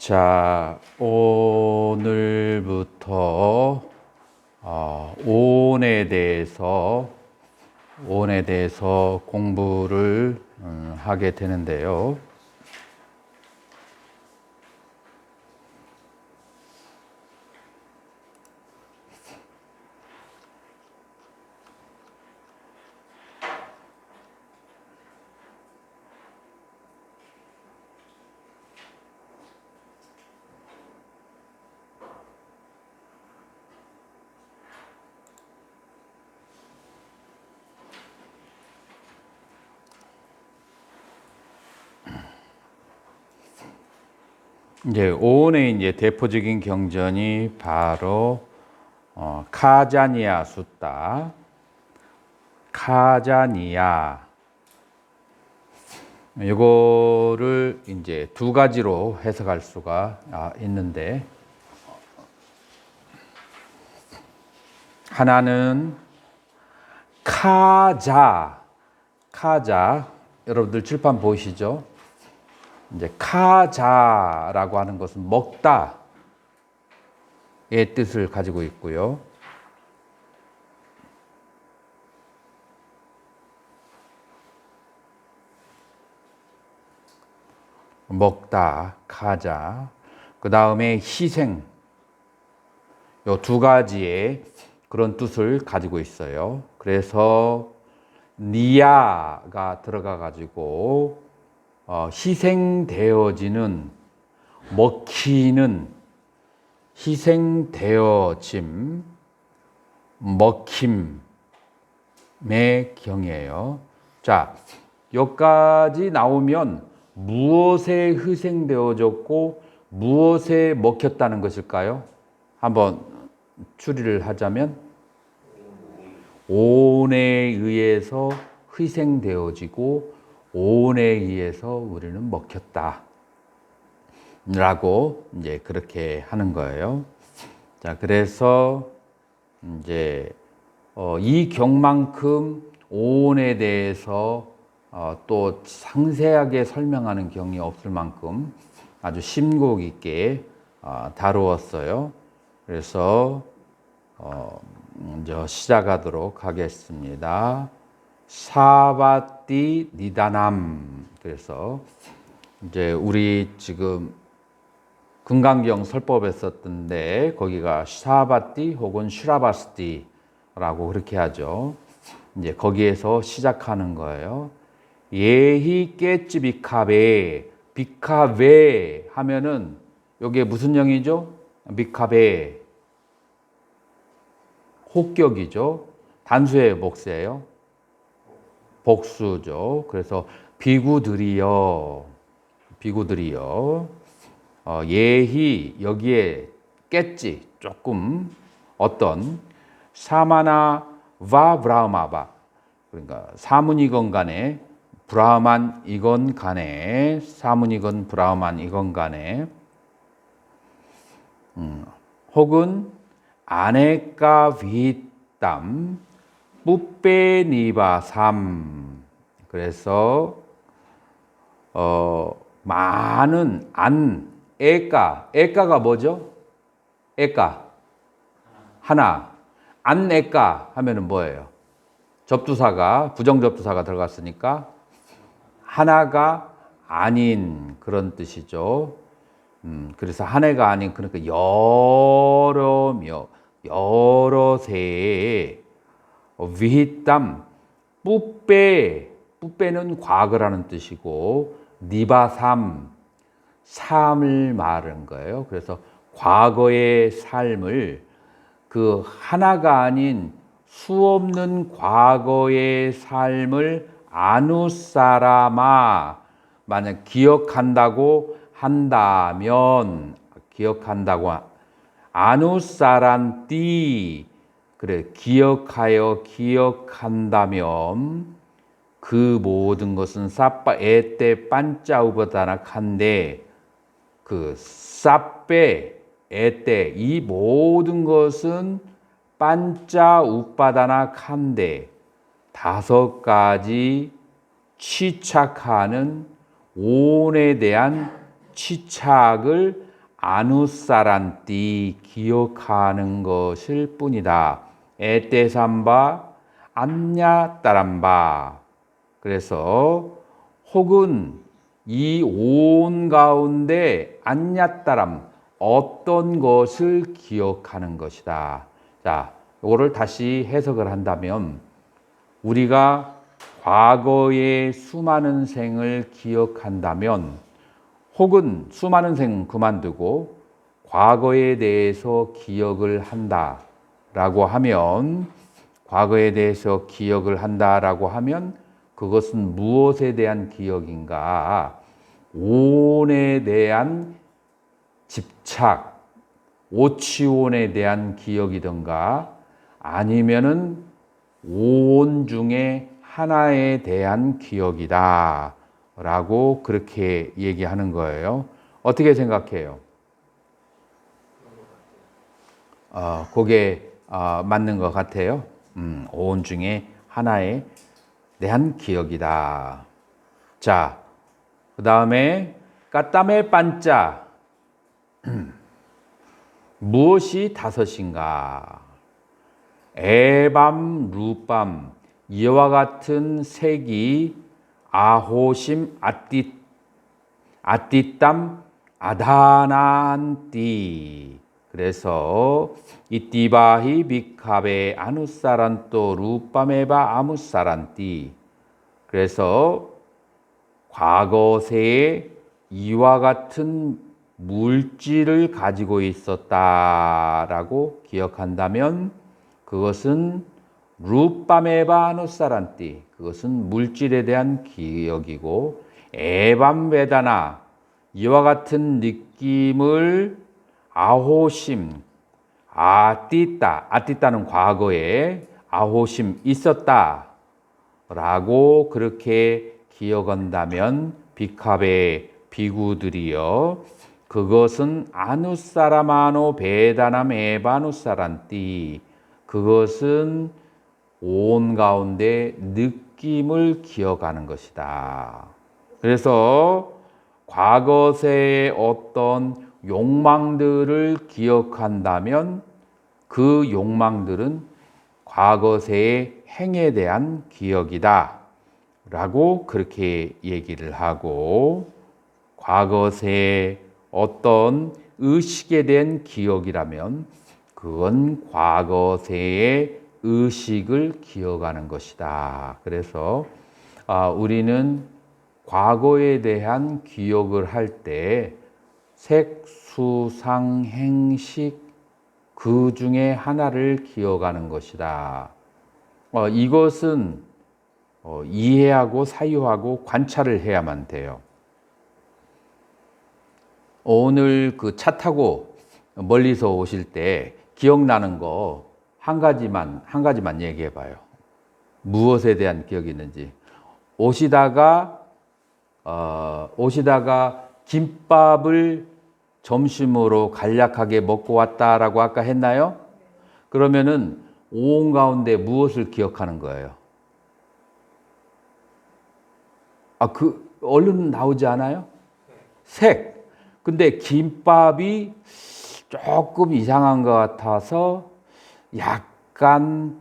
자, 오늘부터 오온에 대해서 공부를 하게 되는데요. 이제 오온의 이제 대표적인 경전이 바로 카자니아 숫다, 카자니아. 이거를 이제 두 가지로 해석할 수가 있는데, 하나는 카자, 여러분들 칠판 보이시죠? 이제 카자라고 하는 것은 먹다의 뜻을 가지고 있고요. 먹다, 카자. 그 다음에 희생. 요 두 가지의 그런 뜻을 가지고 있어요. 그래서 니아가 들어가 가지고 희생되어지는, 먹히는, 희생되어짐, 먹힘의 경이에요. 자, 여기까지 나오면 무엇에 희생되어졌고 무엇에 먹혔다는 것일까요? 한번 추리를 하자면 오온에 의해서 희생되어지고 오온에 의해서 우리는 먹혔다 라고 이제 그렇게 하는 거예요. 자, 그래서 이제 이 경만큼 오온에 대해서 또 상세하게 설명하는 경이 없을 만큼 아주 심곡 있게 다루었어요. 그래서 먼저 시작하도록 하겠습니다. 사바띠 니다남. 그래서 이제 우리 지금 금강경 설법에 썼던데 거기가 사바띠 혹은 슈라바스띠라고 그렇게 하죠. 이제 거기에서 시작하는 거예요. 예히 깨찌 비카베. 비카베 하면은 이게 무슨 영이죠? 비카베. 혹격이죠. 단수의 복수예요. 복수죠. 그래서 비구들이여. 예히 여기에 깼지 조금 어떤 사마나 와 브라흐마바, 그러니까 사문이건 간에 브라흐만이건 간에 사문이건 브라흐만이건 간에 혹은 아네까 비담 뿌페니바삼. 그래서 많은 에까가 뭐죠? 에까 하나. 에까 하면은 뭐예요? 접두사가 부정접두사가 들어갔으니까 하나가 아닌 그런 뜻이죠. 그래서 한 해가 아닌, 그러니까 여러 세의 위히땀 뿌빼는 과거라는 뜻이고 니바삼 삶을 말하는 거예요. 그래서 과거의 삶을 그 하나가 아닌 수없는 과거의 삶을 아누사라마, 만약 기억한다고 한다면, 아누사란띠, 그래, 기억한다면 그 모든 것은 사빠 에떼 반짜우바다나칸데, 그 사빼 에떼 이 모든 것은 반짜 우빠다나 칸데 다섯 가지 취착하는 오온에 대한 취착을 아누사란띠 기억하는 것일 뿐이다. 에떼삼바 안냐 따람바. 그래서 혹은 이 온 가운데 안냐 따람 어떤 것을 기억하는 것이다. 자, 이거를 다시 해석을 한다면 우리가 과거의 수많은 생을 기억한다면 혹은 수많은 생 그만두고 과거에 대해서 기억을 한다라고 하면 과거에 대해서 기억을 한다라고 하면 그것은 무엇에 대한 기억인가? 온에 대한 집착, 오치온에 대한 기억이든가 아니면은 온 중에 하나에 대한 기억이다 라고 그렇게 얘기하는 거예요. 어떻게 생각해요? 그게 맞는 것 같아요. 온 중에 하나에 대한 기억이다. 자, 그 다음에 까따메 반짜 무엇이 다섯인가? 에밤, 루밤 이와 같은 색이 아호심, 아띠땀, 아다난띠. 그래서 이띠바히 비카베 아누사란또 루밤에바 아무사란띠. 그래서 과거세에 이와 같은 물질을 가지고 있었다라고 기억한다면 그것은 루밤에바 아누사란띠. 그것은 물질에 대한 기억이고 에밤베다나 이와 같은 느낌을 아호심 아띠따는 과거에 아호심 있었다 라고 그렇게 기억한다면 비캅의 비구들이여 그것은 아누사라마노 베다남 에바누사란띠 그것은 온 가운데 느낌을 기억하는 것이다. 그래서 과거세의 어떤 욕망들을 기억한다면 그 욕망들은 과거세의 행에 대한 기억이다 라고 그렇게 얘기를 하고 과거세의 어떤 의식에 대한 기억이라면 그건 과거세의 의식을 기억하는 것이다. 그래서 우리는 과거에 대한 기억을 할 때 색수상 행식 그 중에 하나를 기억하는 것이다. 이것은 이해하고 사유하고 관찰을 해야만 돼요. 오늘 그 차 타고 멀리서 오실 때 기억나는 거 한 가지만 얘기해 봐요. 무엇에 대한 기억이 있는지. 오시다가 김밥을 점심으로 간략하게 먹고 왔다라고 아까 했나요? 그러면은 온 가운데 무엇을 기억하는 거예요? 얼른 나오지 않아요? 색. 근데 김밥이 조금 이상한 것 같아서 약간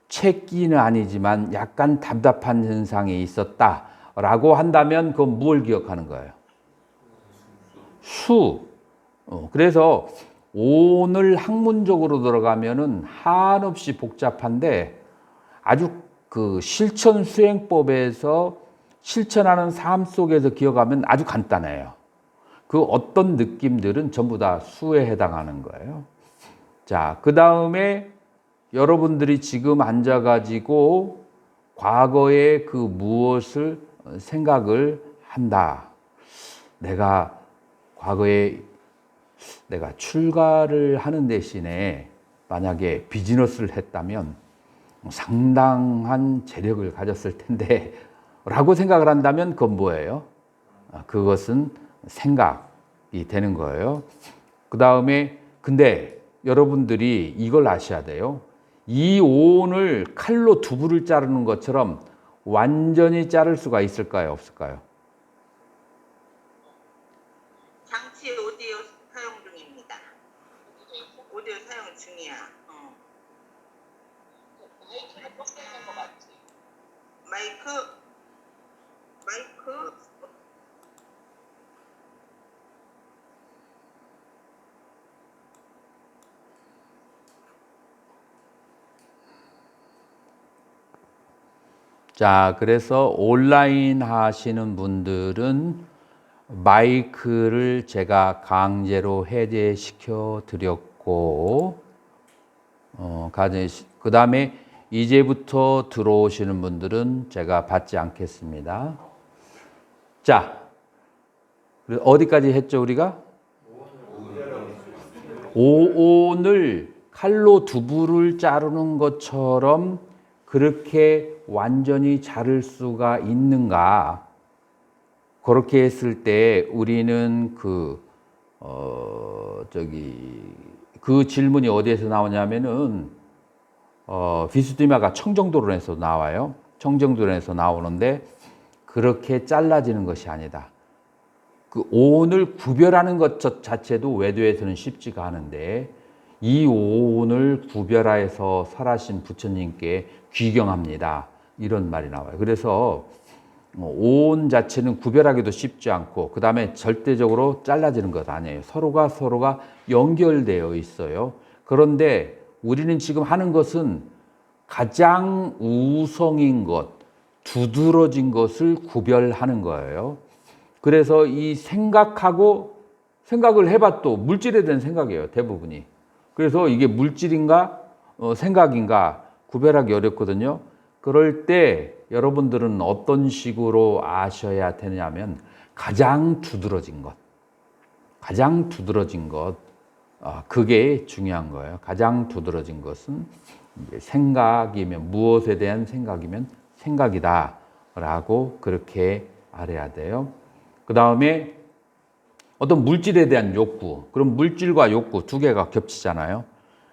채기는 아니지만 약간 답답한 현상이 있었다라고 한다면 그건 뭘 기억하는 거예요? 수. 그래서 오늘 학문적으로 들어가면은 한없이 복잡한데 아주 그 실천 수행법에서 실천하는 삶 속에서 기억하면 아주 간단해요. 그 어떤 느낌들은 전부 다 수에 해당하는 거예요. 자, 그 다음에 여러분들이 지금 앉아가지고 과거에 그 무엇을 생각을 한다. 내가 과거에 내가 출가를 하는 대신에 만약에 비즈니스를 했다면 상당한 재력을 가졌을 텐데 라고 생각을 한다면 그건 뭐예요? 그것은 생각이 되는 거예요. 그 다음에 근데 여러분들이 이걸 아셔야 돼요. 이 오온을 칼로 두부를 자르는 것처럼 완전히 자를 수가 있을까요? 없을까요? 장치 어디에 사용돼요? 마이크 자, 그래서 온라인 하시는 분들은 마이크를 제가 강제로 해제시켜 드렸고, 그 다음에 이제부터 들어오시는 분들은 제가 받지 않겠습니다. 자, 어디까지 했죠, 우리가? 오온을 칼로 두부를 자르는 것처럼 그렇게 완전히 자를 수가 있는가? 그렇게 했을 때 우리는 그 질문이 어디에서 나오냐면은 비스두마가 청정도론에서 나와요. 청정도론에서 나오는데 그렇게 잘라지는 것이 아니다. 그 오온을 구별하는 것 자체도 외도에서는 쉽지가 않은데 이 오온을 구별하여서 설하신 부처님께 귀경합니다. 이런 말이 나와요. 그래서 오온 자체는 구별하기도 쉽지 않고 그 다음에 절대적으로 잘라지는 것 아니에요. 서로가 연결되어 있어요. 그런데 우리는 지금 하는 것은 가장 우성인 것, 두드러진 것을 구별하는 거예요. 그래서 이 생각을 해봐도 물질에 대한 생각이에요. 대부분이. 그래서 이게 물질인가 생각인가 구별하기 어렵거든요. 그럴 때 여러분들은 어떤 식으로 아셔야 되냐면 가장 두드러진 것, 그게 중요한 거예요. 가장 두드러진 것은 생각이면 무엇에 대한 생각이면 생각이다라고 그렇게 알아야 돼요. 그 다음에 어떤 물질에 대한 욕구, 그럼 물질과 욕구 두 개가 겹치잖아요.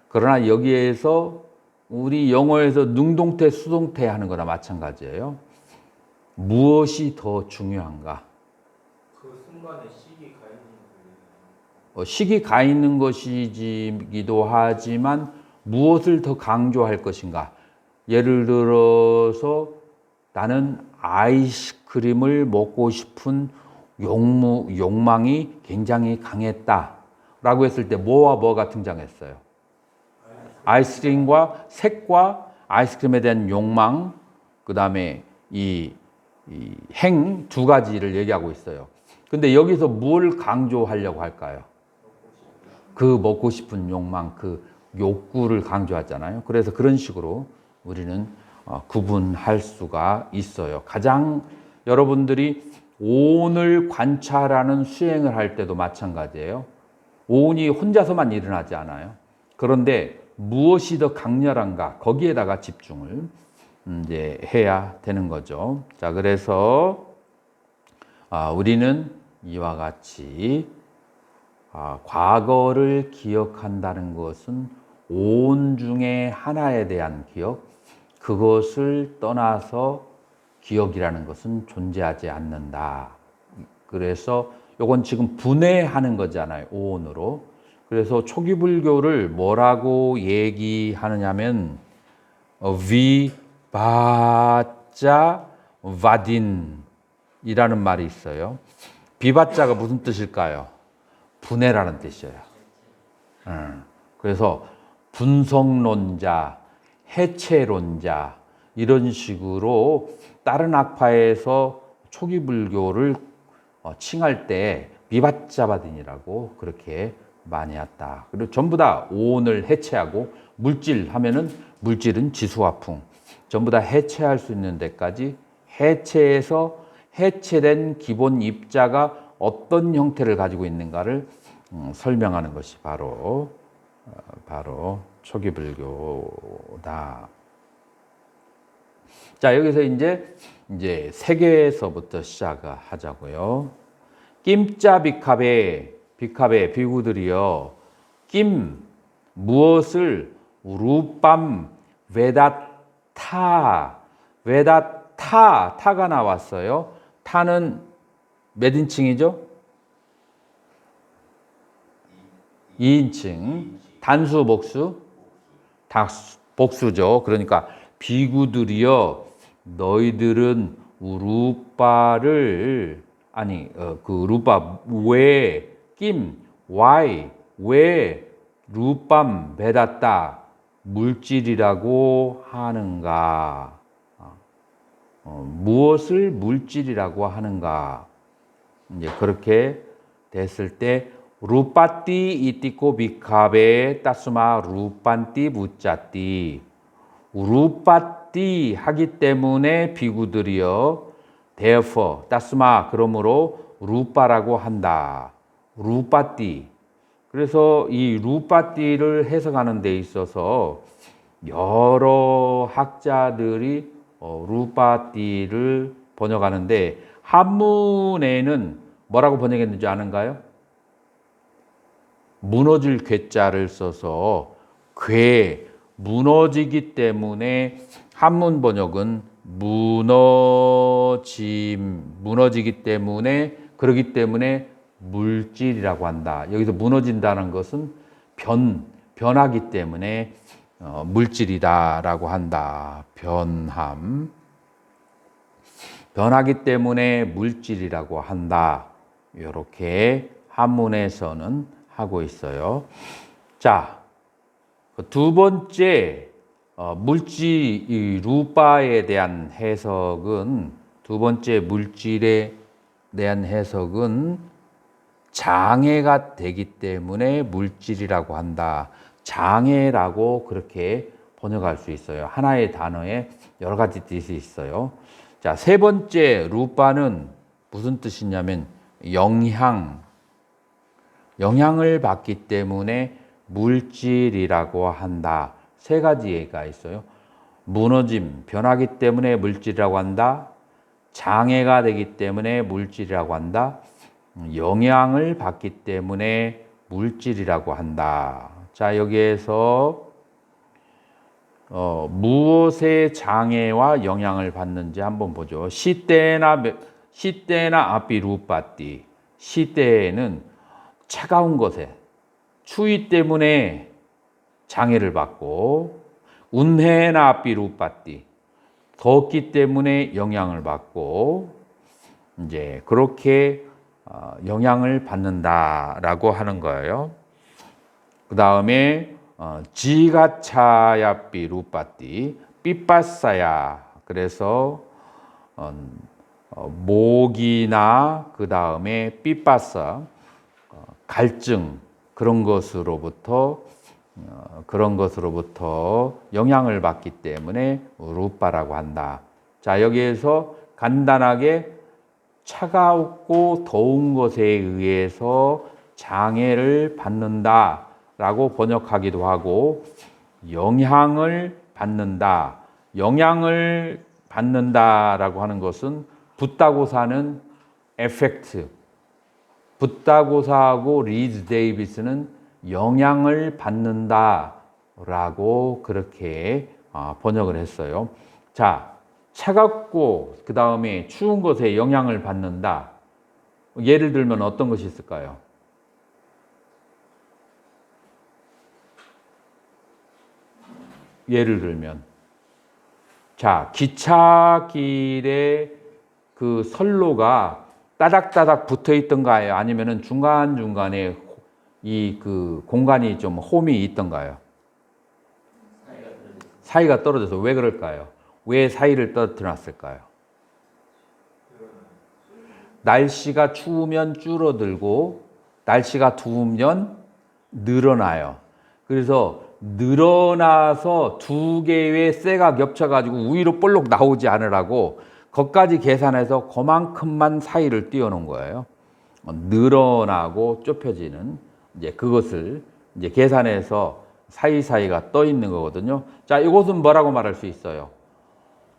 그러나 여기에서 우리 영어에서 능동태, 수동태 하는 거나 마찬가지예요. 무엇이 더 중요한가? 그 순간에 식이 가 있는 거예요. 식이 가 있는 것이기도 하지만 무엇을 더 강조할 것인가? 예를 들어서 나는 아이스크림을 먹고 싶은 욕망이 굉장히 강했다라고 했을 때 뭐와 뭐가 등장했어요? 아이스크림과 색과 아이스크림에 대한 욕망, 그 다음에 이 행 두 가지를 얘기하고 있어요. 근데 여기서 뭘 강조하려고 할까요? 그 먹고 싶은 욕망, 그 욕구를 강조하잖아요. 그래서 그런 식으로 우리는 구분할 수가 있어요. 가장 여러분들이 오온을 관찰하는 수행을 할 때도 마찬가지예요. 오온이 혼자서만 일어나지 않아요. 그런데 무엇이 더 강렬한가 거기에다가 집중을 이제 해야 되는 거죠. 자, 그래서 우리는 이와 같이 과거를 기억한다는 것은 오온 중에 하나에 대한 기억, 그것을 떠나서 기억이라는 것은 존재하지 않는다. 그래서 이건 지금 분해하는 거잖아요. 오온으로. 그래서 초기 불교를 뭐라고 얘기하느냐면 비바자 바딘이라는 말이 있어요. 비바자가 무슨 뜻일까요? 분해라는 뜻이에요. 그래서 분석론자, 해체론자 이런 식으로 다른 학파에서 초기 불교를 칭할 때 비바자바딘이라고 그렇게 많이 했다. 그리고 전부 다 오온을 해체하고 물질 하면은 물질은 지수화풍 전부 다 해체할 수 있는 데까지 해체해서 해체된 기본 입자가 어떤 형태를 가지고 있는가를 설명하는 것이 바로 초기 불교다. 자, 여기서 이제 세계에서부터 시작하자고요. 김자 비캅에 비구들이여 김 무엇을 루밤 베다타 타가 나왔어요. 타는 몇 인칭이죠? 2인칭. 단수 복수? 복수죠. 그러니까 비구들이여 너희들은 루빠를 아니 그 루빠 왜 루빰 베다따 물질이라고 하는가? 무엇을 물질이라고 하는가? 이제 그렇게 됐을 때 루빠띠 이띠꼬 비카베 따스마 루빤띠 무짜띠 루빠띠 하기 때문에 비구들이여 therefore 따스마 그러므로 루빠라고 한다. 루빠띠. 그래서 이 루빠띠를 해석하는 데 있어서 여러 학자들이 루빠띠를 번역하는데 한문에는 뭐라고 번역했는지 아는가요? 무너질 괴자를 써서 무너지기 때문에 한문 번역은 무너지기 때문에 그러기 때문에 물질이라고 한다. 여기서 무너진다는 것은 변하기 때문에 물질이다라고 한다. 변하기 때문에 물질이라고 한다. 이렇게 한문에서는 하고 있어요. 자, 두 번째 물질 루빠에 대한 해석은 두 번째 물질에 대한 해석은 장애가 되기 때문에 물질이라고 한다. 장애라고 그렇게 번역할 수 있어요. 하나의 단어에 여러 가지 뜻이 있어요. 자, 세 번째 루빠는 무슨 뜻이냐면 영향을 받기 때문에 물질이라고 한다. 세 가지가 있어요. 무너짐, 변하기 때문에 물질이라고 한다. 장애가 되기 때문에 물질이라고 한다. 영향을 받기 때문에 물질이라고 한다. 자, 여기에서 무엇의 장애와 영향을 받는지 한번 보죠. 시때나 앞이 루빠띠. 시때는 차가운 것에 추위 때문에 장애를 받고 운해나 앞이 루빠띠. 덥기 때문에 영향을 받고 이제 그렇게 영향을 받는다라고 하는 거예요. 그 다음에 지가차야삐 루빠띠 삐빠싸야. 그래서 목이나 그 다음에 삐빠싸 갈증 그런 것으로부터 영향을 받기 때문에 루빠라고 한다. 자, 여기에서 간단하게 차가웠고 더운 것에 의해서 장애를 받는다라고 번역하기도 하고 영향을 받는다라고 하는 것은 붓다고사는 에펙트, 붓다고사하고 리즈 데이비스는 영향을 받는다라고 그렇게 번역을 했어요. 자, 차갑고 그 다음에 추운 것에 영향을 받는다. 예를 들면 어떤 것이 있을까요? 예를 들면 자, 기차길에 그 선로가 따닥따닥 붙어 있던가요? 아니면은 중간중간에 이 그 공간이 좀 홈이 있던가요? 사이가 떨어져서 왜 그럴까요? 왜 사이를 떨어뜨려 놨을까요? 날씨가 추우면 줄어들고 날씨가 더우면 늘어나요. 그래서 늘어나서 두 개의 쇠가 겹쳐가지고 위로 볼록 나오지 않으라고 거기까지 계산해서 그만큼만 사이를 띄워놓은 거예요. 늘어나고 좁혀지는 이제 그것을 이제 계산해서 사이사이가 떠 있는 거거든요. 자, 이것은 뭐라고 말할 수 있어요?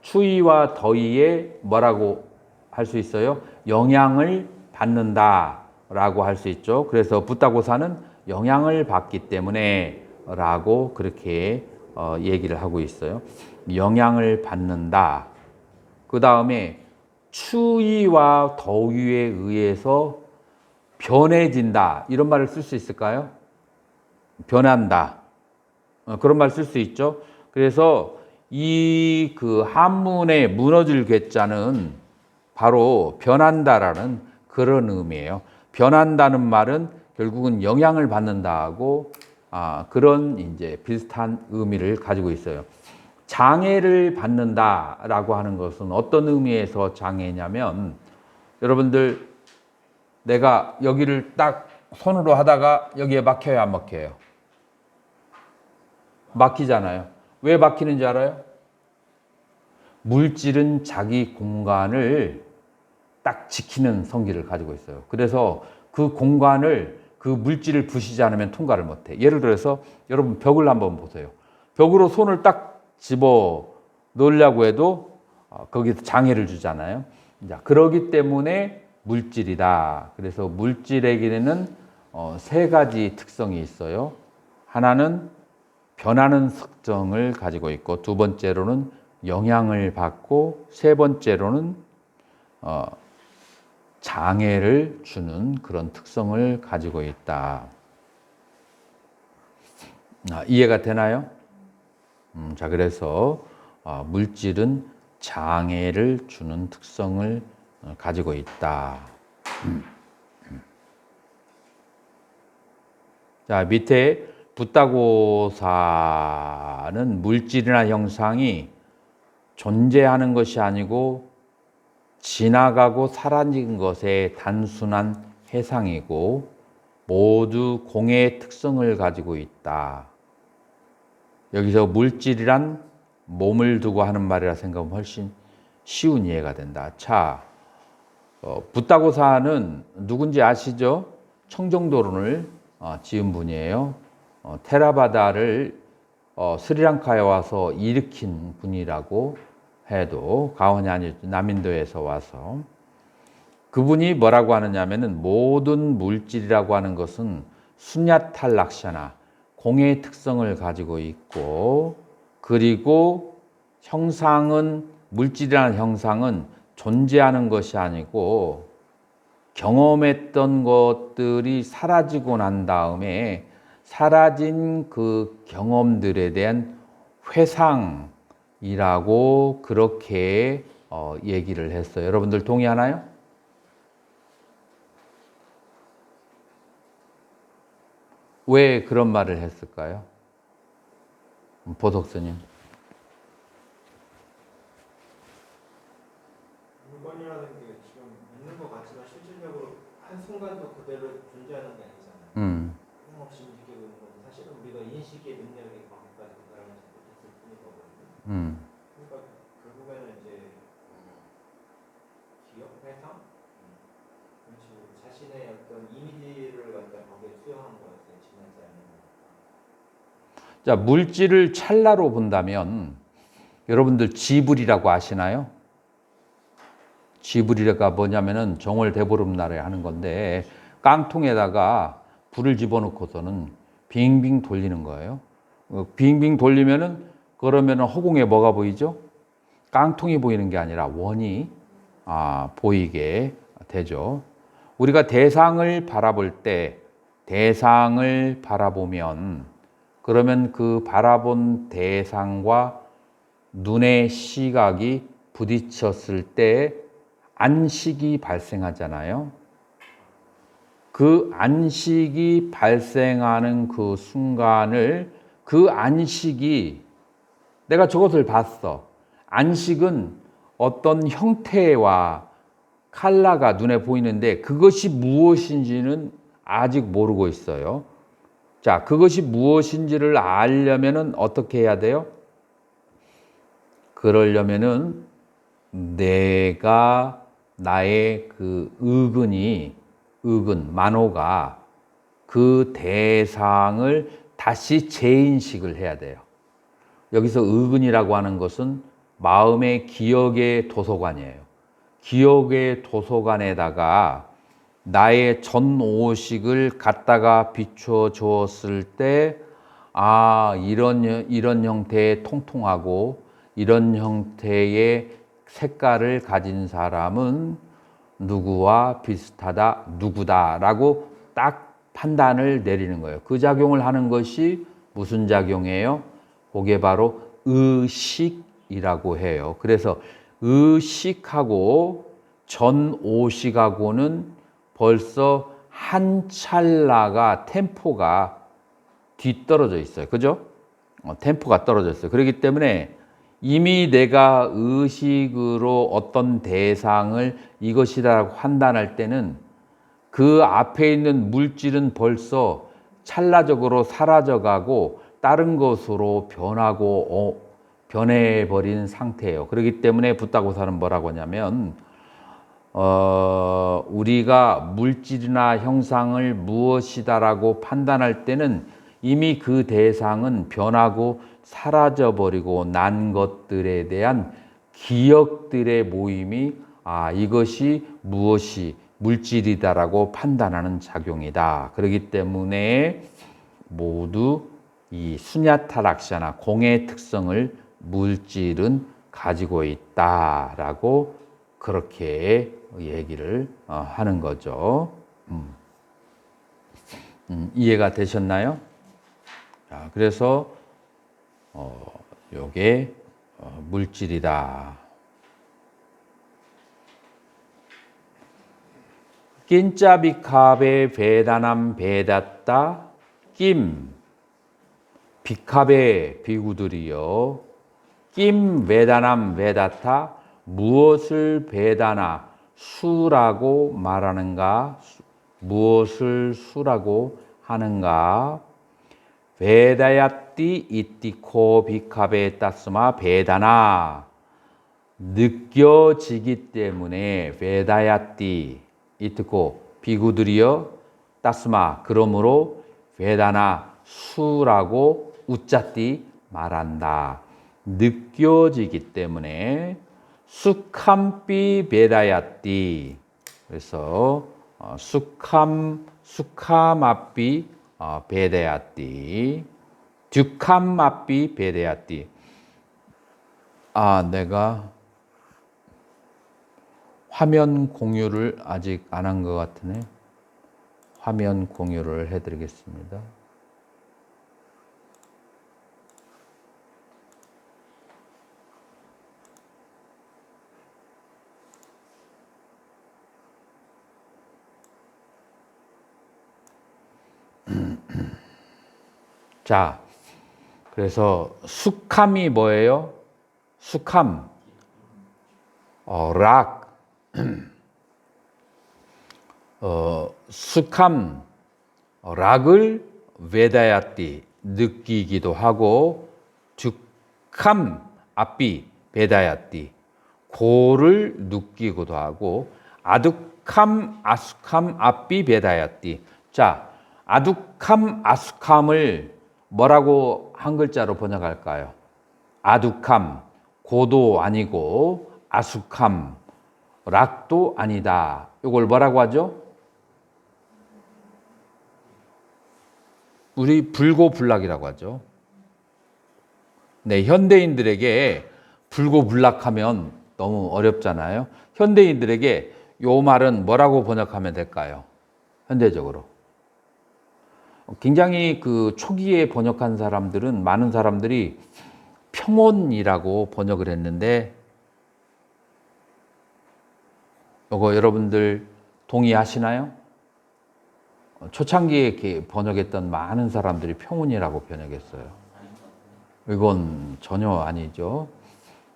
추위와 더위에 뭐라고 할 수 있어요? 영향을 받는다라고 할 수 있죠. 그래서 붓다고사는 영향을 받기 때문에 라고 그렇게 얘기를 하고 있어요. 영향을 받는다. 그 다음에 추위와 더위에 의해서 변해진다. 이런 말을 쓸 수 있을까요? 변한다. 그런 말 쓸 수 있죠. 그래서 이 그 한문의 무너질 괴자는 바로 변한다라는 그런 의미예요. 변한다는 말은 결국은 영향을 받는다고 그런 이제 비슷한 의미를 가지고 있어요. 장애를 받는다라고 하는 것은 어떤 의미에서 장애냐면 여러분들 내가 여기를 딱 손으로 하다가 여기에 막혀요, 안 막혀요? 막히잖아요. 왜 막히는지 알아요? 물질은 자기 공간을 딱 지키는 성질을 가지고 있어요. 그래서 그 공간을 그 물질을 부시지 않으면 통과를 못해. 예를 들어서 여러분 벽을 한번 보세요. 벽으로 손을 딱 집어 넣으려고 해도 거기서 장애를 주잖아요. 자, 그러기 때문에 물질이다. 그래서 물질에게는 세 가지 특성이 있어요. 하나는 변하는 특성을 가지고 있고, 두 번째로는 영향을 받고, 세 번째로는 장애를 주는 그런 특성을 가지고 있다. 이해가 되나요? 자, 그래서 물질은 장애를 주는 특성을 가지고 있다. 자, 밑에 붓다고사는 물질이나 형상이 존재하는 것이 아니고 지나가고 사라진 것의 단순한 해상이고 모두 공의 특성을 가지고 있다. 여기서 물질이란 몸을 두고 하는 말이라 생각하면 훨씬 쉬운 이해가 된다. 자, 붓다고사는 누군지 아시죠? 청정도론을 지은 분이에요. 테라바다를 스리랑카에 와서 일으킨 분이라고 해도 과언이 아니죠. 남인도에서 와서. 그분이 뭐라고 하느냐면은 모든 물질이라고 하는 것은 수냐탈 락샤나 공의 특성을 가지고 있고, 그리고 형상은 물질이라는 형상은 존재하는 것이 아니고 경험했던 것들이 사라지고 난 다음에 사라진 그 경험들에 대한 회상이라고 그렇게 얘기를 했어요. 여러분들 동의하나요? 왜 그런 말을 했을까요? 보석스님. 물건이라는 게 지금 있는 것 같지만 실질적으로 한 순간도 그대로 존재하는 게 아니잖아요. 끊임없이 움직이고 있는 건 사실은 우리가 인식의 능력이 거기까지 도달하지 못했을 뿐이거든요. 그러니까 결국에는 이제 기억, 회상, 그렇지 자신의 어떤 이미지를 갖다 거기에 투영한 거였어요. 지나지 않는 거. 자, 물질을 찰나로 본다면 여러분들 지불이라고 아시나요? 지불이가 뭐냐면은 정월대보름날에 하는 건데 깡통에다가 불을 집어넣고서는 빙빙 돌리는 거예요. 빙빙 돌리면은 그러면은 허공에 뭐가 보이죠? 깡통이 보이는 게 아니라 원이 보이게 되죠. 우리가 대상을 바라볼 때 대상을 바라보면 그러면 그 바라본 대상과 눈의 시각이 부딪혔을 때 안식이 발생하잖아요. 그 안식이 발생하는 그 순간을 그 안식이 내가 저것을 봤어. 안식은 어떤 형태와 컬러가 눈에 보이는데 그것이 무엇인지는 아직 모르고 있어요. 자, 그것이 무엇인지를 알려면은 어떻게 해야 돼요? 그러려면은 내가 나의 그 만호가 그 대상을 다시 재인식을 해야 돼요. 여기서 의근이라고 하는 것은 마음의 기억의 도서관이에요. 기억의 도서관에다가 나의 전오식을 갖다가 비춰 주었을 때, 이런 형태의 통통하고 이런 형태의 색깔을 가진 사람은 누구와 비슷하다, 누구다라고 딱 판단을 내리는 거예요. 그 작용을 하는 것이 무슨 작용이에요? 그게 바로 의식이라고 해요. 그래서 의식하고 전오식하고는 벌써 한 찰나가 템포가 뒤떨어져 있어요. 그죠? 템포가 떨어져 있어요. 그렇기 때문에 이미 내가 의식으로 어떤 대상을 이것이라고 판단할 때는 그 앞에 있는 물질은 벌써 찰나적으로 사라져가고 다른 것으로 변해버린 상태예요. 그렇기 때문에 붓다고사는 뭐라고 하냐면 우리가 물질이나 형상을 무엇이다라고 판단할 때는 이미 그 대상은 변하고 사라져버리고 난 것들에 대한 기억들의 모임이 이것이 무엇이 물질이다라고 판단하는 작용이다. 그렇기 때문에 모두 이 수냐타락샤나 공의 특성을 물질은 가지고 있다라고 그렇게 얘기를 하는 거죠. 이해가 되셨나요? 자, 그래서 요게 물질이다. 낀짜비캅의 베다남 베다따 낌 비캅의 비구들이요. 낌 베다남 베다타 무엇을 베다나 수라고 말하는가? 무엇을 수라고 하는가? 베다야띠 이띠코 비캅에 따스마 베다나 느껴지기 때문에 베다야띠 이뜨코 비구들이여 따스마 그러므로 베다나 수라고 우짜띠 말한다. 느껴지기 때문에 수캄비 베다야띠 그래서 수캄아삐 베다야띠 듀캄아삐 베다야띠 내가 화면 공유를 아직 안 한 것 같으네. 화면 공유를 해드리겠습니다. 자, 그래서 수캄이 뭐예요? 수캄, 락, 수캄, 락을 베다야띠 느끼기도 하고 듀캄 아삐 베다야띠 고를 느끼기도 하고 아두캄 아수캄 아삐 베다야띠. 자, 아두캄 아수캄을 뭐라고 한 글자로 번역할까요? 아두캄 고도 아니고 아수캄 락도 아니다. 이걸 뭐라고 하죠? 우리 불고불락이라고 하죠. 네, 현대인들에게 불고불락하면 너무 어렵잖아요. 현대인들에게 요 말은 뭐라고 번역하면 될까요? 현대적으로. 굉장히 그 초기에 번역한 사람들은 많은 사람들이 평온이라고 번역을 했는데 이거 여러분들 동의하시나요? 초창기에 이렇게 번역했던 많은 사람들이 평온이라고 번역했어요. 이건 전혀 아니죠.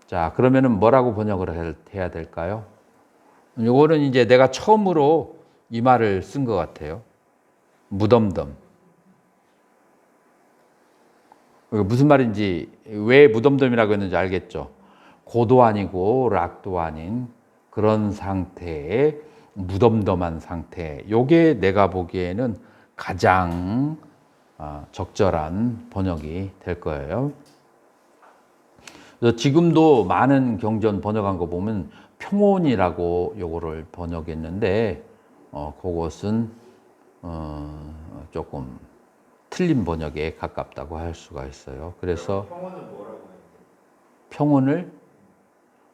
자, 그러면은 뭐라고 번역을 해야 될까요? 이거는 이제 내가 처음으로 이 말을 쓴 것 같아요. 무덤덤. 무슨 말인지 왜 무덤덤이라고 했는지 알겠죠? 고도 아니고 락도 아닌 그런 상태의 무덤덤한 상태. 요게 내가 보기에는 가장 적절한 번역이 될 거예요. 그래서 지금도 많은 경전 번역한 거 보면 평온이라고 요거를 번역했는데 그것은 조금 틀린 번역에 가깝다고 할 수가 있어요. 그래서 평온은 뭐라고 해요? 평온을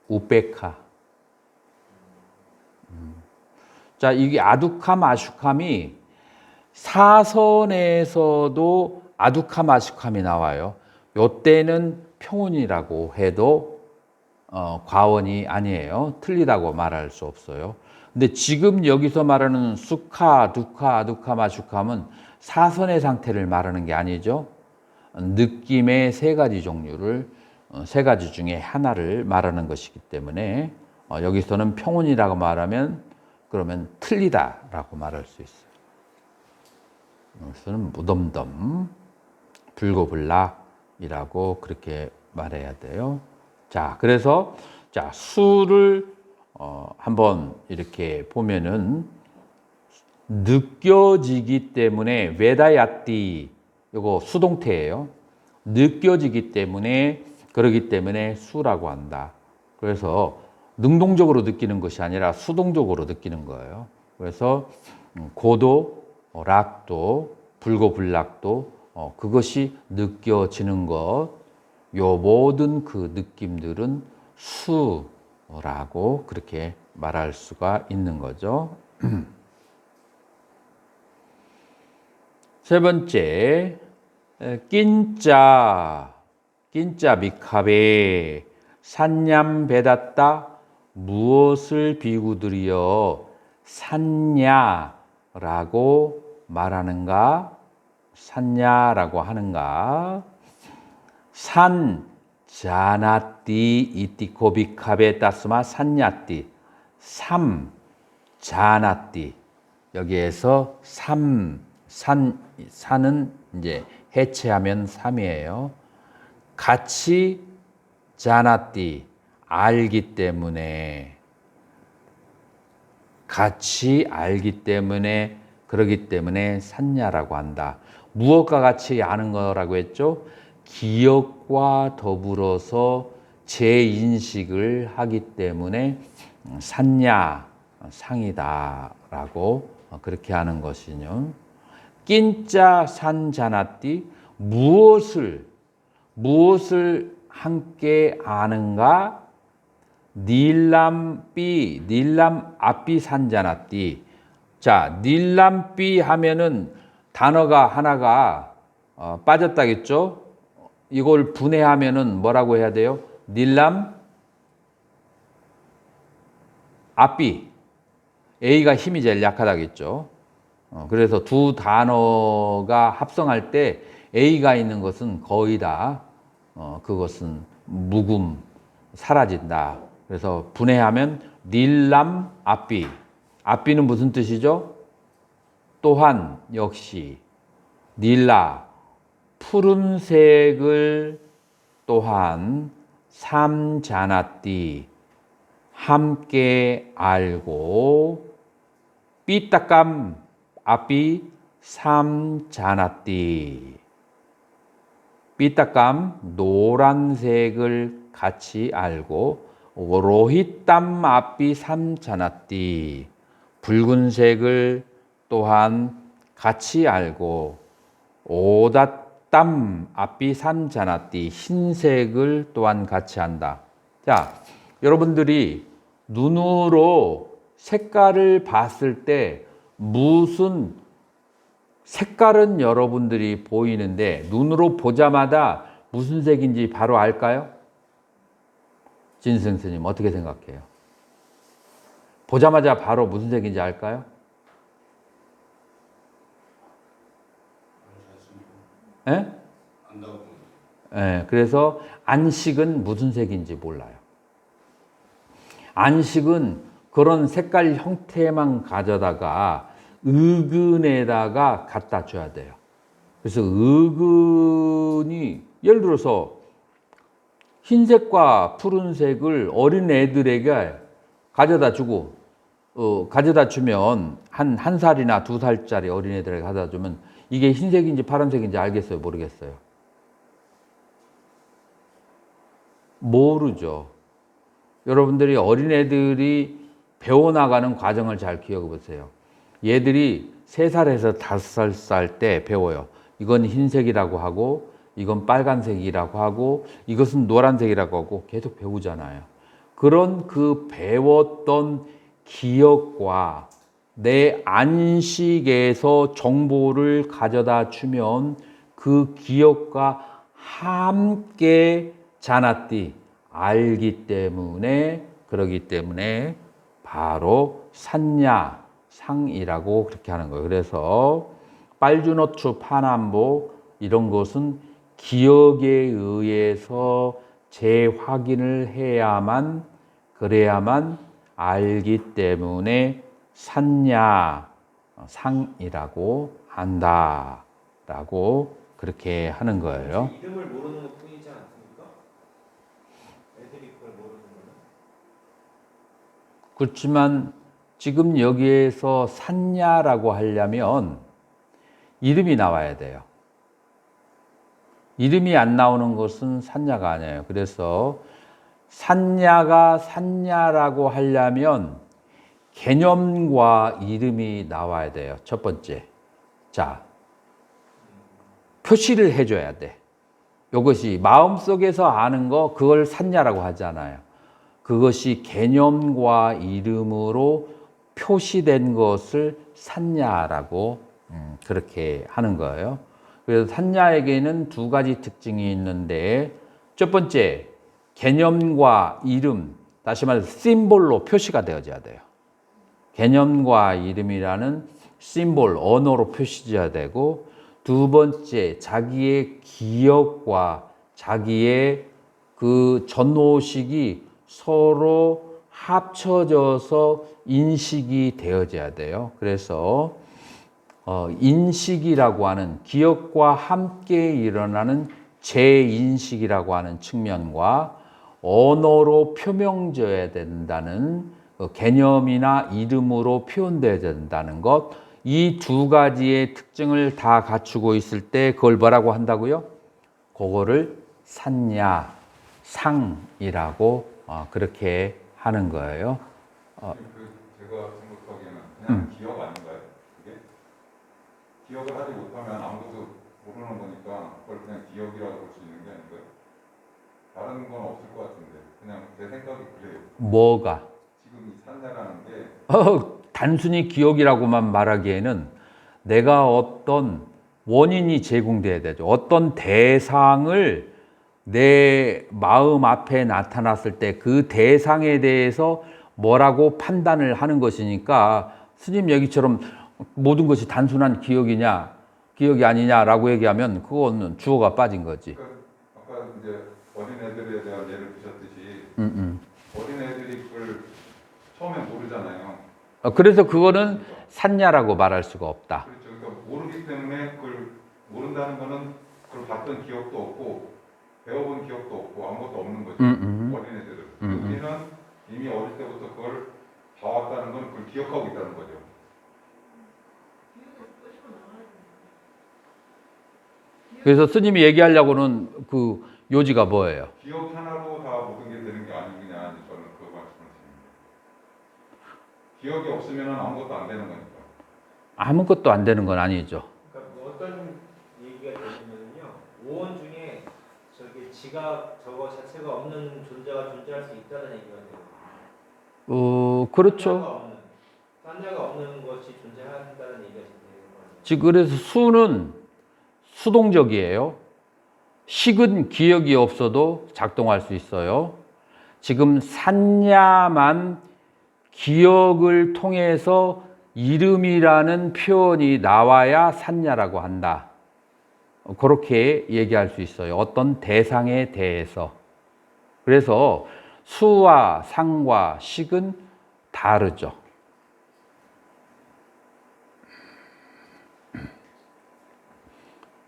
우베카. 자, 이게 아두캄 아슈캄이 사선에서도 아두캄 아슈캄이 나와요. 요때는 평온이라고 해도 과언이 아니에요. 틀리다고 말할 수 없어요. 근데 지금 여기서 말하는 수카, 두카, 두카마, 주카는 사선의 상태를 말하는 게 아니죠. 느낌의 세 가지 종류를, 세 가지 중에 하나를 말하는 것이기 때문에 여기서는 평온이라고 말하면 그러면 틀리다라고 말할 수 있어요. 여기서는 무덤덤, 불고불락이라고 그렇게 말해야 돼요. 자, 그래서 자, 수를 한번 이렇게 보면은 느껴지기 때문에 웨다야띠, 이거 수동태예요. 느껴지기 때문에, 그러기 때문에 수라고 한다. 그래서 능동적으로 느끼는 것이 아니라 수동적으로 느끼는 거예요. 그래서 고도, 락도, 불고불락도 그것이 느껴지는 것, 요 모든 그 느낌들은 수라고 그렇게 말할 수가 있는 거죠. 세 번째, 낀짜 미카베 산냠베다따 무엇을 비구들이여 샀냐라고 말하는가, 샀냐라고 하는가. 산 자나띠 이띠코 비카베 따스마 샀냐띠, 삼 자나띠, 여기에서 산은 이제 해체하면 삼이에요. 같이 자나띠, 알기 때문에, 같이 알기 때문에, 그러기 때문에 샀냐라고 한다. 무엇과 같이 아는 거라고 했죠? 기억과 더불어서 재인식을 하기 때문에 샀냐, 상이다라고 그렇게 하는 것이요. 낀짜 산자나띠, 무엇을 함께 아는가? 닐람 앞비 산자나띠. 자, 닐람비 하면은 단어가 하나가 빠졌다겠죠? 이걸 분해하면은 뭐라고 해야 돼요? 닐람 앞비. A가 힘이 제일 약하다겠죠? 그래서 두 단어가 합성할 때 A가 있는 것은 거의 다 그것은 묵음, 사라진다. 그래서 분해하면 닐람 앞비. 앞비는 무슨 뜻이죠? 또한 역시 닐라 푸른색을 또한 삼자나띠 함께 알고 삐딱감 앞이 삼자나띠 삐딱감 노란색을 같이 알고 로히땀 앞이 삼자나띠 붉은색을 또한 같이 알고 오다땀 앞이 삼자나띠 흰색을 또한 같이 한다. 자, 여러분들이 눈으로 색깔을 봤을 때 무슨 색깔은 여러분들이 보이는데 눈으로 보자마자 무슨 색인지 바로 알까요? 진승 스님 어떻게 생각해요? 보자마자 바로 무슨 색인지 알까요? 예? 예, 그래서 안식은 무슨 색인지 몰라요. 안식은 그런 색깔 형태만 가져다가 의근에다가 갖다 줘야 돼요. 그래서 의근이 예를 들어서 흰색과 푸른색을 어린 애들에게 가져다 주고 가져다 주면 한 살이나 2살짜리 어린 애들에게 가져다 주면 이게 흰색인지 파란색인지 알겠어요? 모르겠어요? 모르죠. 여러분들이 어린애들이 배워나가는 과정을 잘 기억해 보세요. 얘들이 3살에서 5살 때 배워요. 이건 흰색이라고 하고 이건 빨간색이라고 하고 이것은 노란색이라고 하고 계속 배우잖아요. 그런 그 배웠던 기억과 내 안식에서 정보를 가져다 주면 그 기억과 함께 자나띠 알기 때문에 그러기 때문에 바로 산야 상이라고 그렇게 하는 거예요. 그래서 빨주노초 파남보 이런 것은 기억에 의해서 재확인을 해야만 그래야만 알기 때문에 산야 상이라고 한다라고 그렇게 하는 거예요. 이름을 모르는 것 뿐이지 않습니까? 애들이 그걸 모르는 거는. 그렇지만 지금 여기에서 산야라고 하려면 이름이 나와야 돼요. 이름이 안 나오는 것은 산야가 아니에요. 그래서 산야가 산야라고 하려면 개념과 이름이 나와야 돼요. 첫 번째. 자, 표시를 해줘야 돼. 이것이 마음속에서 아는 거, 그걸 산야라고 하잖아요. 그것이 개념과 이름으로 표시된 것을 산야라고 그렇게 하는 거예요. 그래서 산야에게는 두 가지 특징이 있는데, 첫 번째, 개념과 이름, 다시 말해서 심볼로 표시가 되어져야 돼요. 개념과 이름이라는 심볼, 언어로 표시해야 되고, 두 번째, 자기의 기억과 자기의 그 전호식이 서로 합쳐져서 인식이 되어져야 돼요. 그래서 인식이라고 하는 기억과 함께 일어나는 재인식이라고 하는 측면과 언어로 표명져야 된다는 개념이나 이름으로 표현되어야 된다는 것, 이 두 가지의 특징을 다 갖추고 있을 때 그걸 뭐라고 한다고요? 그거를 산야, 상이라고 그렇게 하는 거예요. 제가 생각하기에는 그냥 기억 아닌가요? 그게? 기억을 하지 못하면 아무것도 모르는 거니까 그걸 그냥 기억이라고 볼 수 있는 게 아닌가요? 다른 건 없을 것 같은데 그냥 제 생각이 그래요. 뭐가? 지금 이 산야라는 게 단순히 기억이라고만 말하기에는 내가 어떤 원인이 제공돼야 되죠. 어떤 대상을 내 마음 앞에 나타났을 때 그 대상에 대해서 뭐라고 판단을 하는 것이니까 스님 얘기처럼 모든 것이 단순한 기억이냐 기억이 아니냐라고 얘기하면 그거는 주어가 빠진 거지. 그러니까 아까 이제 어린애들에 대한 예를 드셨듯이 어린애들이 그걸 처음에 모르잖아요. 그래서 그거는 산야라고 말할 수가 없다. 그렇죠. 그러니까 모르기 때문에 그걸 모른다는 거는 그걸 봤던 기억도 없고 배워본 기억도 없고 아무것도 없는 거죠. 어린애들은. 우리는 이미 어릴 때부터 그걸 봐왔다는 건 그걸 기억하고 있다는 거죠. 그래서 스님이 얘기하려고는 그 요지가 뭐예요? 기억 하나로 다 모든 게 되는 게 아니냐 저는 그 말씀을 드립니다. 기억이 없으면 아무것도 안 되는 거니까. 아무것도 안 되는 건 아니죠. 그러니까 뭐 어떤 얘기가 되냐면요, 오원 중에 저기 지각 저거 자체가 없는 존재가 존재할 수 있다는 얘기가 돼요. 그렇죠. 산야가 없는 것이 존재한다는 얘기가 되는 거예요. 즉 그래서 수는 수동적이에요. 식은 기억이 없어도 작동할 수 있어요. 지금 산야만 기억을 통해서 이름이라는 표현이 나와야 산야라고 한다. 그렇게 얘기할 수 있어요. 어떤 대상에 대해서. 그래서 수와 상과 식은 다르죠.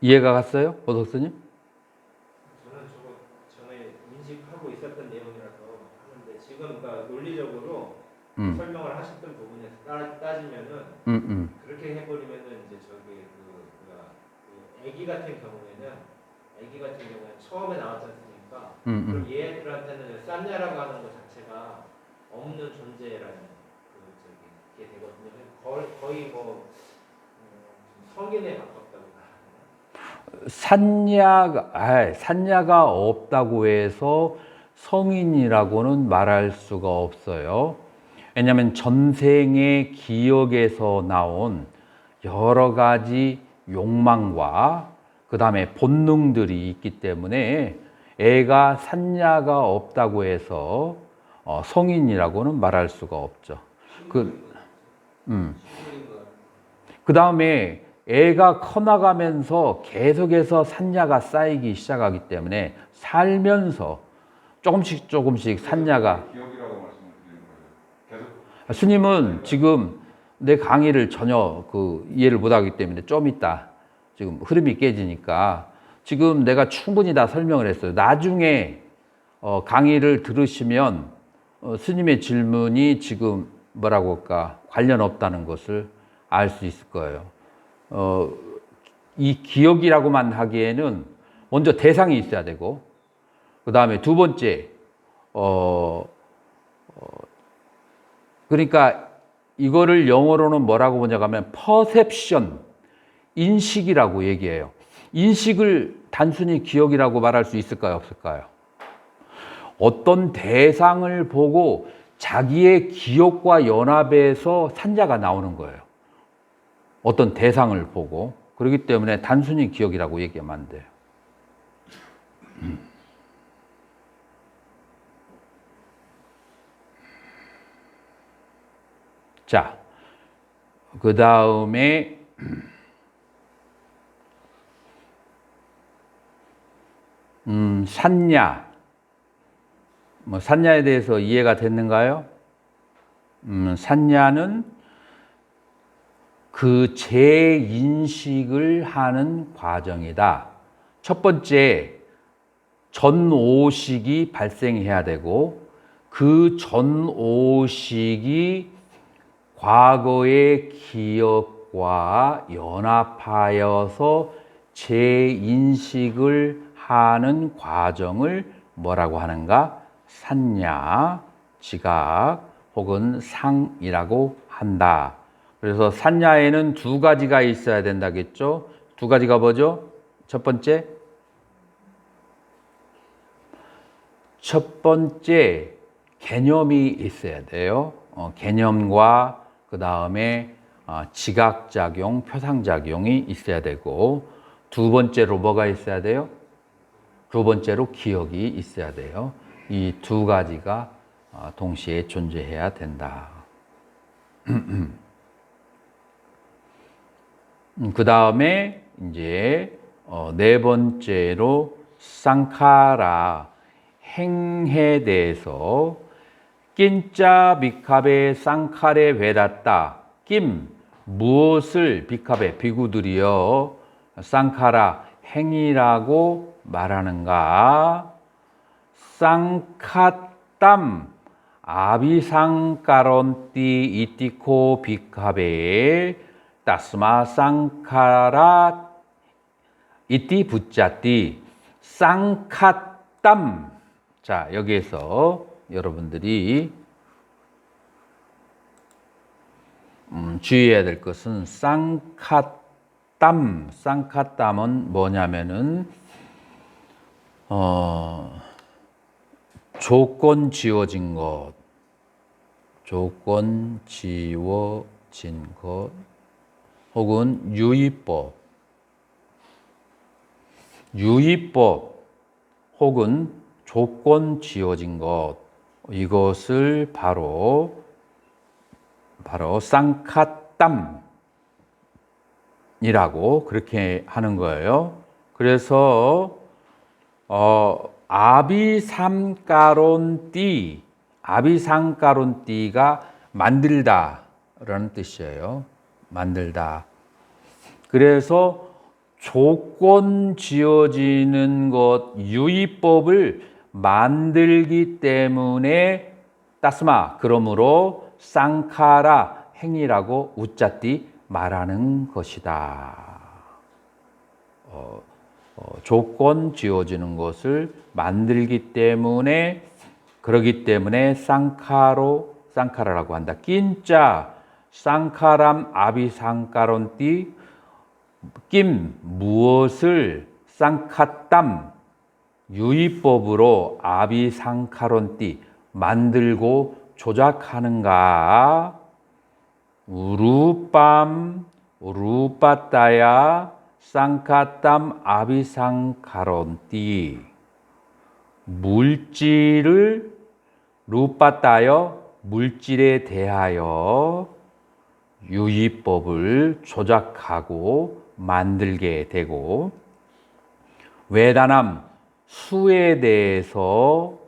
이해가 갔어요? 보석스님? 저는 저거 전에 인식하고 있었던 내용이라서 하는데 지금 그러니까 논리적으로 설명을 하셨던 부분에서 따지면은 그렇게 해버리면은 이제 저기 그 아기 같은 경우에는 처음에 나왔지 않습니까? 그럼 얘들한테는 산야라고 하는 것 자체가 없는 존재라는 그게 되거든요. 거의 뭐 성인에 가깝다고. 산야가 없다고 해서 성인이라고는 말할 수가 없어요. 왜냐하면 전생의 기억에서 나온 여러 가지 욕망과 그 다음에 본능들이 있기 때문에 애가 산냐가 없다고 해서 성인이라고는 말할 수가 없죠. 그 다음에 애가 커나가면서 계속해서 산냐가 쌓이기 시작하기 때문에 살면서 조금씩 산냐가. 기억이라고 말씀을 드리는 거예요. 계속 스님은 지금 내 강의를 전혀 이해를 못하기 때문에 좀 이따 지금 흐름이 깨지니까 지금 내가 충분히 다 설명을 했어요. 나중에 강의를 들으시면 스님의 질문이 지금 뭐라고 할까 관련 없다는 것을 알 수 있을 거예요. 이 기억이라고만 하기에는 먼저 대상이 있어야 되고, 그 다음에 두 번째, 그러니까 이거를 영어로는 뭐라고 보냐고 하면 perception, 인식이라고 얘기해요. 인식을 단순히 기억이라고 말할 수 있을까요, 없을까요? 어떤 대상을 보고 자기의 기억과 연합해서 산자가 나오는 거예요. 어떤 대상을 보고. 그렇기 때문에 단순히 기억이라고 얘기하면 안 돼요. 자, 그 다음에 산냐. 산냐에 대해서 이해가 됐는가요? 산냐는 그 재인식을 하는 과정이다. 첫 번째, 전오식이 발생해야 되고, 그 전오식이 과거의 기억과 연합하여서 재인식을 하는 과정을 뭐라고 하는가? 산냐, 지각 혹은 상이라고 한다. 그래서 산냐에는 두 가지가 있어야 된다겠죠? 두 가지가 뭐죠? 첫 번째, 개념이 있어야 돼요. 개념과 그 다음에 지각작용, 표상작용이 있어야 되고, 두 번째로 뭐가 있어야 돼요? 두 번째로 기억이 있어야 돼요. 이 두 가지가 동시에 존재해야 된다. 그 다음에 이제 네 번째로 쌍카라, 행에 대해서 낀자 비캅에 쌍카레 베닷다. 낌, 무엇을 비캅에 비구들이여 쌍카라, 행이라고 말하는가? 쌍카땀 아비상까론띠 이띠코 비캅에 따스마 쌍카라 이띠 붙자띠 쌍카땀. 자, 여기에서 여러분들이 주의해야 될 것은 쌍카땀은 뭐냐면은 조건 지어진 것, 혹은 유의법 혹은 조건 지어진 것, 이것을 바로 쌍카땀이라고 그렇게 하는 거예요. 그래서 아비상까론띠가 만들다라는 뜻이에요. 만들다. 그래서 조건 지어지는 것, 유의법을 만들기 때문에 따스마, 그러므로 쌍카라, 행이라고 우짜띠 말하는 것이다. 조건 지어지는 것을 만들기 때문에, 그러기 때문에 쌍카라라고 한다. 낀자 쌍카람 아비상까론띠, 낌 무엇을 쌍카땀 유의법으로 아비상카론띠 만들고 조작하는가? 루빠따야 쌍카땀 아비상카론띠. 물질을 루파 따여 물질에 대하여 유의법을 조작하고 만들게 되고, 외단함 수에 대해서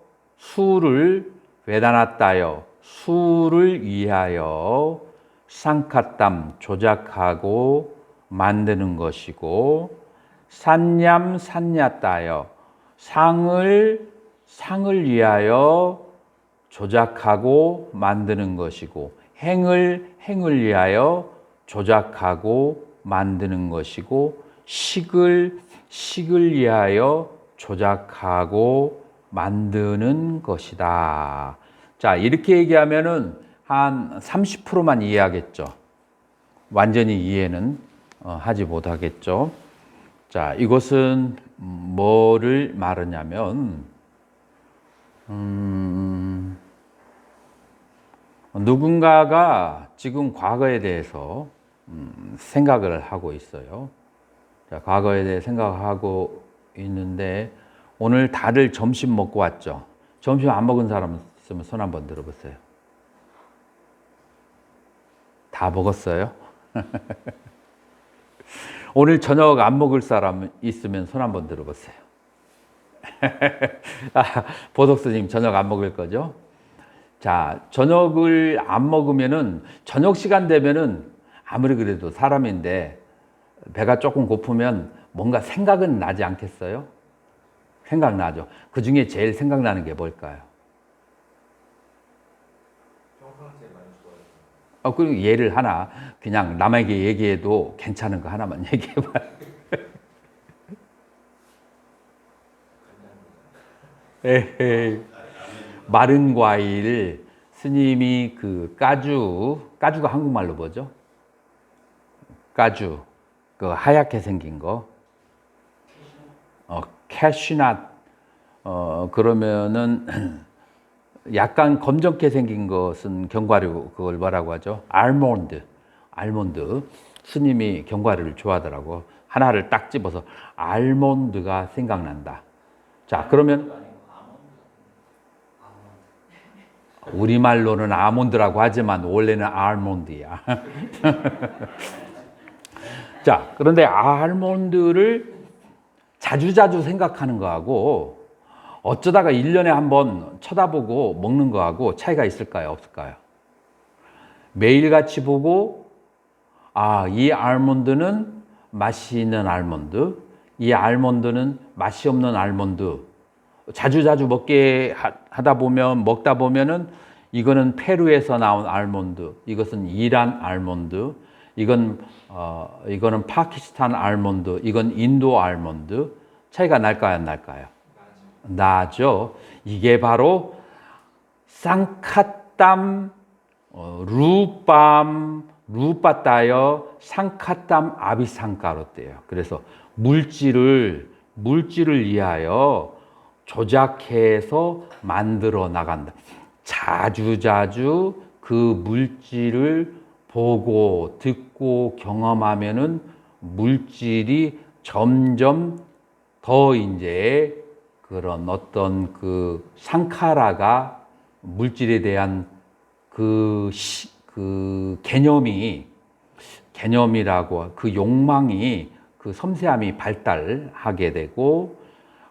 외다나 따여 수를 위하여 상카땀 조작하고 만드는 것이고, 산냠 산야 따여 상을 위하여 조작하고 만드는 것이고, 행을 위하여 조작하고 만드는 것이고, 식을 위하여 조작하고 만드는 것이다. 자, 이렇게 얘기하면은 한 30%만 이해하겠죠. 완전히 이해는 하지 못하겠죠. 자, 이것은 뭐를 말하냐면, 누군가가 지금 과거에 대해서 생각을 하고 있어요. 자, 과거에 대해 생각하고 있는데, 오늘 다들 점심 먹고 왔죠? 점심 안 먹은 사람 있으면 손 한번 들어보세요. 다 먹었어요? 오늘 저녁 안 먹을 사람 있으면 손 한번 들어보세요. 보석스님 저녁 안 먹을 거죠? 자, 저녁을 안 먹으면은, 저녁 시간 되면은 아무리 그래도 사람인데 배가 조금 고프면 뭔가 생각은 나지 않겠어요? 생각나죠. 그 중에 제일 생각나는 게 뭘까요? 평상시에 많이 좋아해요. 그리고 예를 하나, 그냥 남에게 얘기해도 괜찮은 거 하나만 얘기해봐요. 에헤이. 마른 과일, 스님이 그 까주가 한국말로 뭐죠? 까주, 그 하얗게 생긴 거. 캐슈넛, 그러면은 약간 검정게 생긴 것은 견과류, 그걸 뭐라고 하죠? 알몬드. 스님이 견과류를 좋아하더라고. 하나를 딱 집어서 알몬드가 생각난다. 자, 그러면 우리말로는 아몬드라고 하지만 원래는 알몬드야. 자, 그런데 알몬드를 자주자주 생각하는 거하고 어쩌다가 1년에 한 번 쳐다보고 먹는 거하고 차이가 있을까요? 없을까요? 매일같이 보고, 이 알몬드는 맛이 있는 알몬드, 이 알몬드는 맛이 없는 알몬드, 자주자주 먹다 보면은 이거는 페루에서 나온 알몬드, 이것은 이란 알몬드, 이거는 파키스탄 알몬드, 이건 인도 알몬드. 차이가 날까요, 안 날까요? 나죠. 이게 바로 쌍카땀 루빠따여 상카땀 아비상가로떼요. 그래서 물질을 위하여 조작해서 만들어 나간다. 자주자주 그 물질을 보고 듣고 경험하면은 물질이 점점 더 이제 그런 어떤 그 상카라가 물질에 대한 그 개념이라고 그 욕망이 그 섬세함이 발달하게 되고,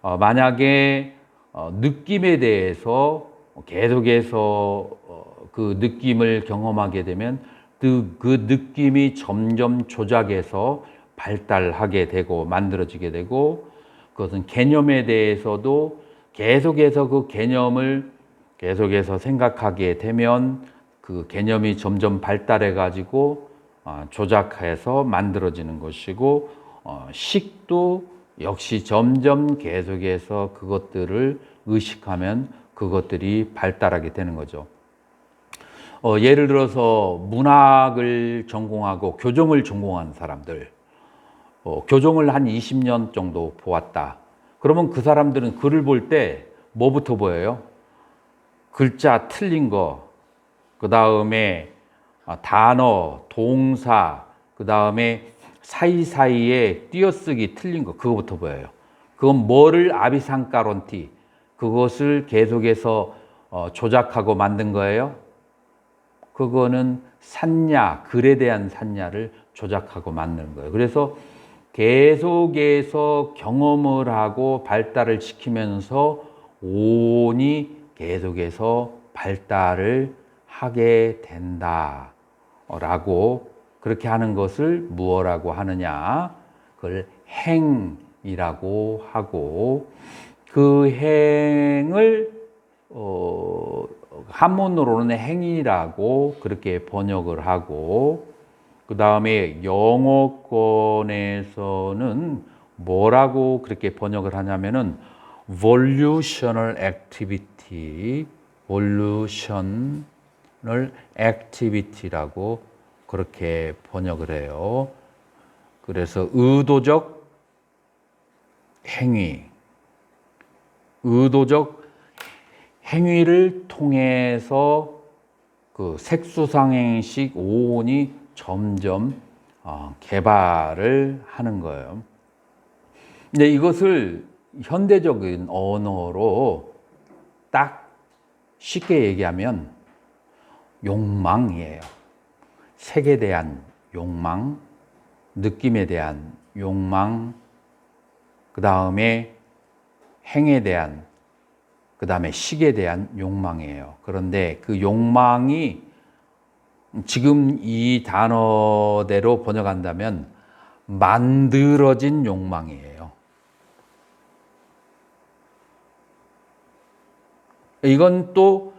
만약에 느낌에 대해서 계속해서 그 느낌을 경험하게 되면 그 느낌이 점점 조작해서 발달하게 되고 만들어지게 되고, 그것은 개념에 대해서도 계속해서 그 개념을 계속해서 생각하게 되면 그 개념이 점점 발달해 가지고 조작해서 만들어지는 것이고, 식도 역시 점점 계속해서 그것들을 의식하면 그것들이 발달하게 되는 거죠. 예를 들어서 문학을 전공하고 교정을 전공하는 사람들, 교정을 한 20년 정도 보았다. 그러면 그 사람들은 글을 볼 때 뭐부터 보여요? 글자 틀린 거, 그 다음에 단어, 동사, 그 다음에 사이사이에 띄어쓰기 틀린 거, 그거부터 보여요. 그건 뭐를 아비상가론티, 그것을 계속해서 조작하고 만든 거예요. 그거는 산냐, 글에 대한 산냐를 조작하고 만드는 거예요. 그래서 계속해서 경험을 하고 발달을 시키면서 오온이 계속해서 발달을 하게 된다라고 그렇게 하는 것을 무엇라고 하느냐? 그걸 행이라고 하고 그 행을 한문으로는 행위라고 그렇게 번역을 하고 그 다음에 영어권에서는 뭐라고 그렇게 번역을 하냐면은 volitional activity, volitional activity라고 그렇게 번역을 해요. 그래서 의도적 행위, 의도적 행위를 통해서 그 색수상행식 오온이 점점 개발을 하는 거예요. 근데 이것을 현대적인 언어로 딱 쉽게 얘기하면 욕망이에요. 색에 대한 욕망, 느낌에 대한 욕망, 그 다음에 행에 대한, 그 다음에 식에 대한 욕망이에요. 그런데 그 욕망이 지금 이 단어대로 번역한다면 만들어진 욕망이에요. 이건 또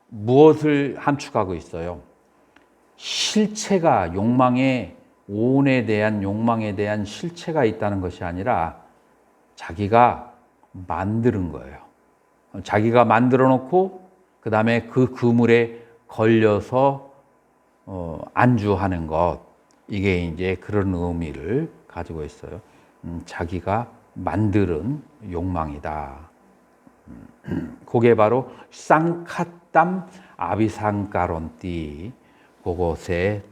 무엇을 함축하고 있어요? 실체가 욕망의 오온에 대한 욕망에 대한 실체가 있다는 것이 아니라 자기가 만드는 거예요. 자기가 만들어 놓고 그 다음에 그 그물에 걸려서 안주하는 것, 이게 이제 그런 의미를 가지고 있어요. 자기가 만드는 욕망이다. 그게 바로 쌍카땀 아비상카론띠 그것에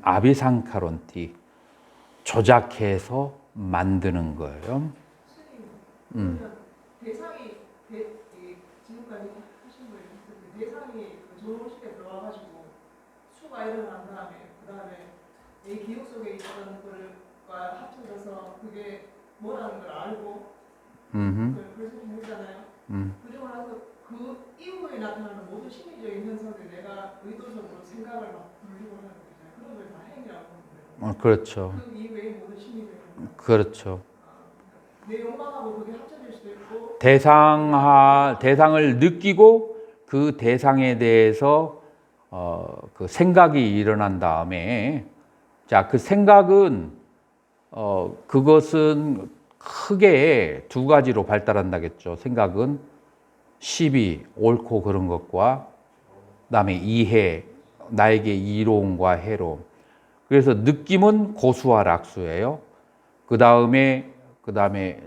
아비상카론띠 조작해서 만드는 거예요. 대상이 지금까지 하신 거에 대상이 조롱식에 들어와가지고 수가 일어난 다음에 그 다음에 내 기억 속에 있던 거가 합쳐져서 그게 뭐라는 걸 알고 그걸 설정했잖아요. 그리고 나서 그 이후에 나타나는 모든 심리적인 현상들 내가 의도적으로 생각을 막 돌리고 하는 거잖아요. 그런 걸 다 행위라고 하는 거예요. 그렇죠. 그 이외의 모든 심리적인 그렇죠. 내 욕망하고 그게 합쳐질 수도 있고 대상을 느끼고 그 대상에 대해서 그 생각이 일어난 다음에 자, 그 생각은 그것은 크게 두 가지로 발달한다겠죠. 생각은 시비, 옳고 그런 것과 그다음에 이해, 나에게 이로움과 해로움. 그래서 느낌은 고수와 락수예요. 그다음에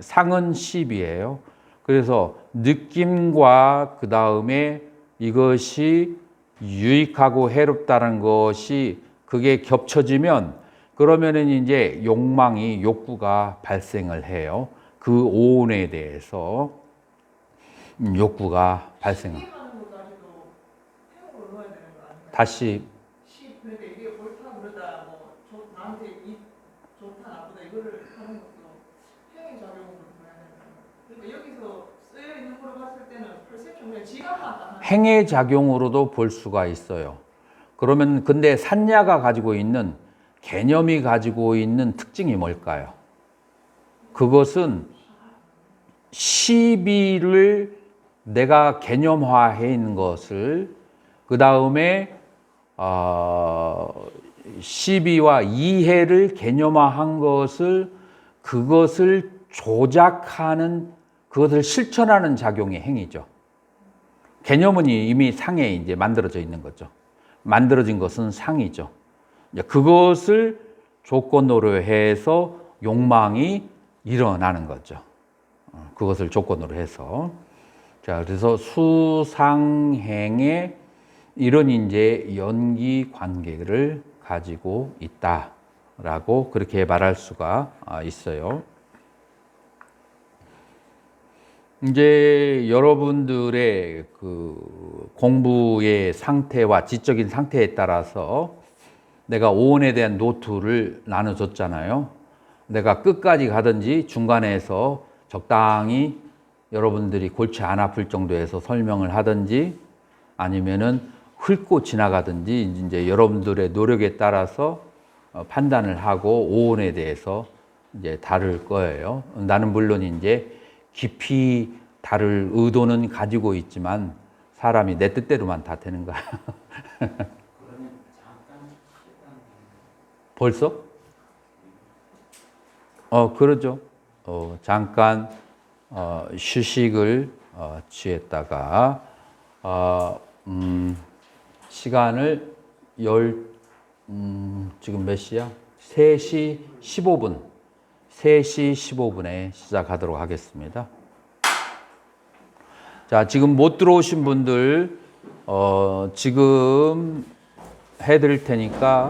상은 시비예요. 그래서 느낌과 그다음에 이것이 유익하고 해롭다는 것이 그게 겹쳐지면 그러면은 이제 욕구가 발생을 해요. 그 오온에 대해서 욕구가 발생을. 다시 그러니까 이게 옳다 그러다 뭐 나한테 이 좋다 나쁘다 이거를 하는 것도 행위 작용으로 봐야 된다. 그러니까 여기서 쓰여 있는 걸로 봤을 때는 perception 그냥 지각만 행의 작용으로도 볼 수가 있어요. 그러면 근데 산야가 가지고 있는 개념이 가지고 있는 특징이 뭘까요? 그것은 시비를 내가 개념화해 있는 것을 그 다음에 시비와 이해를 개념화한 것을 그것을 조작하는 그것을 실천하는 작용의 행위죠. 개념은 이미 상에 이제 만들어져 있는 거죠. 만들어진 것은 상이죠. 그것을 조건으로 해서 욕망이 일어나는 거죠. 그것을 조건으로 해서. 자, 그래서 수상행에 이런 이제 연기 관계를 가지고 있다라고 그렇게 말할 수가 있어요. 이제 여러분들의 그 공부의 상태와 지적인 상태에 따라서 내가 오온에 대한 노트를 나눠줬잖아요. 내가 끝까지 가든지 중간에서 적당히 여러분들이 골치 안 아플 정도에서 설명을 하든지 아니면은 훑고 지나가든지 이제 여러분들의 노력에 따라서 판단을 하고 오온에 대해서 이제 다룰 거예요. 나는 물론 이제 깊이 다룰 의도는 가지고 있지만 사람이 내 뜻대로만 다 되는 거야. 벌써? 그러죠. 잠깐 휴식을 취했다가 시간을 지금 몇 시야? 3시 15분. 3시 15분에 시작하도록 하겠습니다. 자, 지금 못 들어오신 분들 지금 해드릴 테니까